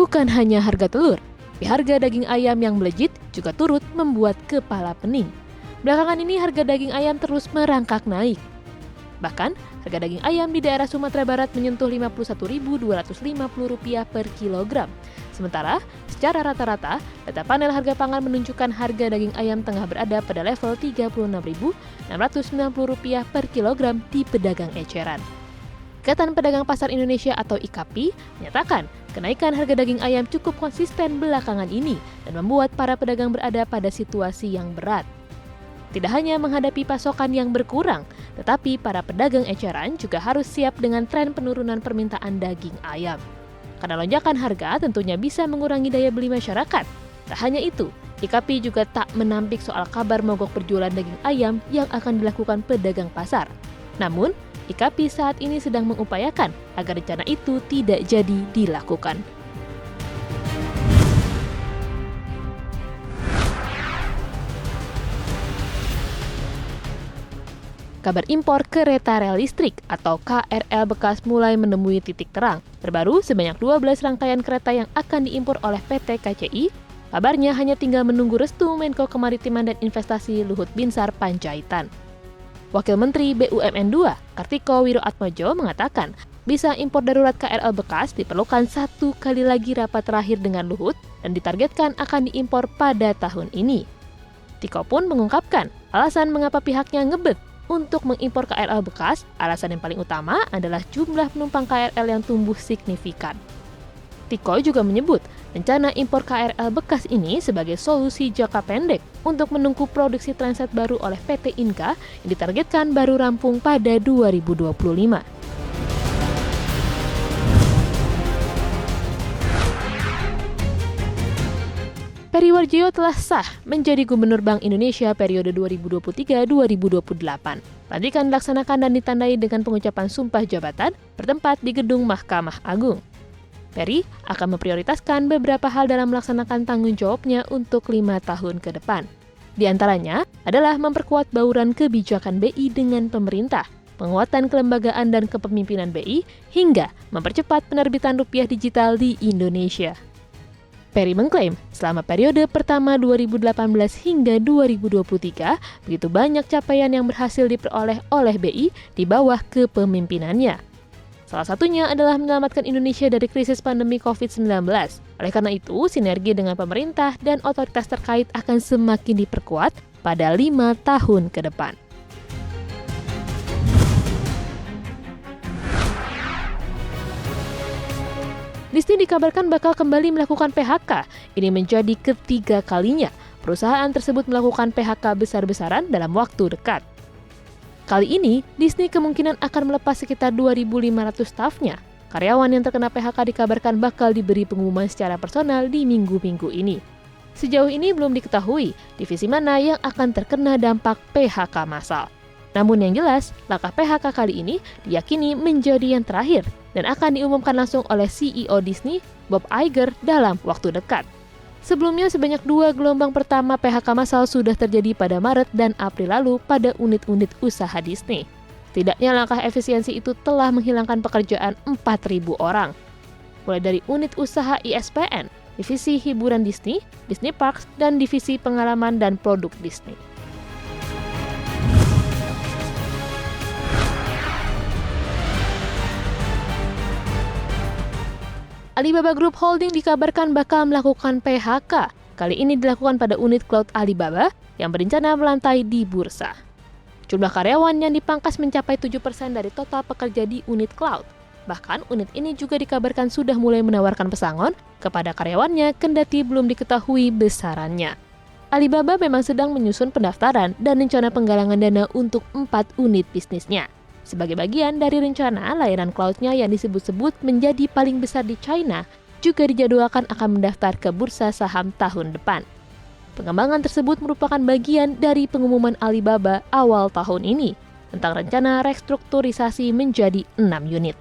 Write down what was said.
bukan hanya harga telur, tapi harga daging ayam yang melejit juga turut membuat kepala pening. Belakangan ini harga daging ayam terus merangkak naik. Bahkan, harga daging ayam di daerah Sumatera Barat menyentuh Rp51.250 per kilogram. Sementara, secara rata-rata, data panel harga pangan menunjukkan harga daging ayam tengah berada pada level Rp36.690 per kilogram di pedagang eceran. Ikatan Pedagang Pasar Indonesia atau IKAPI menyatakan kenaikan harga daging ayam cukup konsisten belakangan ini dan membuat para pedagang berada pada situasi yang berat. Tidak hanya menghadapi pasokan yang berkurang, tetapi para pedagang eceran juga harus siap dengan tren penurunan permintaan daging ayam. Karena lonjakan harga tentunya bisa mengurangi daya beli masyarakat. Tak hanya itu, IKAPI juga tak menampik soal kabar mogok berjualan daging ayam yang akan dilakukan pedagang pasar. Namun, IKAPI saat ini sedang mengupayakan agar rencana itu tidak jadi dilakukan. Kabar impor kereta rel listrik atau KRL bekas mulai menemui titik terang. Terbaru, sebanyak 12 rangkaian kereta yang akan diimpor oleh PT KCI, kabarnya hanya tinggal menunggu restu Menko Kemaritiman dan Investasi Luhut Binsar Panjaitan. Wakil Menteri BUMN 2, Kartiko Wiroatmojo mengatakan, bisa impor darurat KRL bekas diperlukan 1 kali lagi rapat terakhir dengan Luhut dan ditargetkan akan diimpor pada tahun ini. Tiko pun mengungkapkan alasan mengapa pihaknya ngebet untuk mengimpor KRL bekas, alasan yang paling utama adalah jumlah penumpang KRL yang tumbuh signifikan. Tiko juga menyebut rencana impor KRL bekas ini sebagai solusi jangka pendek untuk menunggu produksi transit baru oleh PT Inka yang ditargetkan baru rampung pada 2025. Peri Warjio telah sah menjadi Gubernur Bank Indonesia periode 2023-2028. Pelantikan dilaksanakan dan ditandai dengan pengucapan sumpah jabatan bertempat di Gedung Mahkamah Agung. Peri akan memprioritaskan beberapa hal dalam melaksanakan tanggung jawabnya untuk 5 tahun ke depan. Di antaranya adalah memperkuat bauran kebijakan BI dengan pemerintah, penguatan kelembagaan dan kepemimpinan BI, hingga mempercepat penerbitan rupiah digital di Indonesia. Peri mengklaim, selama periode pertama 2018 hingga 2023, begitu banyak capaian yang berhasil diperoleh oleh BI di bawah kepemimpinannya. Salah satunya adalah menyelamatkan Indonesia dari krisis pandemi COVID-19. Oleh karena itu, sinergi dengan pemerintah dan otoritas terkait akan semakin diperkuat pada 5 tahun ke depan. Disney dikabarkan bakal kembali melakukan PHK. Ini menjadi ketiga kalinya perusahaan tersebut melakukan PHK besar-besaran dalam waktu dekat. Kali ini, Disney kemungkinan akan melepas sekitar 2.500 stafnya. Karyawan yang terkena PHK dikabarkan bakal diberi pengumuman secara personal di minggu-minggu ini. Sejauh ini belum diketahui divisi mana yang akan terkena dampak PHK massal. Namun yang jelas, langkah PHK kali ini diyakini menjadi yang terakhir dan akan diumumkan langsung oleh CEO Disney, Bob Iger, dalam waktu dekat. Sebelumnya sebanyak 2 gelombang pertama PHK massal sudah terjadi pada Maret dan April lalu pada unit-unit usaha Disney. Setidaknya langkah efisiensi itu telah menghilangkan pekerjaan 4.000 orang. Mulai dari unit usaha ESPN, divisi hiburan Disney, Disney Parks, dan divisi pengalaman dan produk Disney. Alibaba Group Holding dikabarkan bakal melakukan PHK. Kali ini dilakukan pada unit cloud Alibaba yang berencana melantai di bursa. Jumlah karyawan yang dipangkas mencapai 7% dari total pekerja di unit cloud. Bahkan unit ini juga dikabarkan sudah mulai menawarkan pesangon kepada karyawannya kendati belum diketahui besarannya. Alibaba memang sedang menyusun pendaftaran dan rencana penggalangan dana untuk 4 unit bisnisnya. Sebagai bagian dari rencana, layanan cloud-nya yang disebut-sebut menjadi paling besar di China juga dijadwalkan akan mendaftar ke bursa saham tahun depan. Pengembangan tersebut merupakan bagian dari pengumuman Alibaba awal tahun ini tentang rencana restrukturisasi menjadi 6 unit.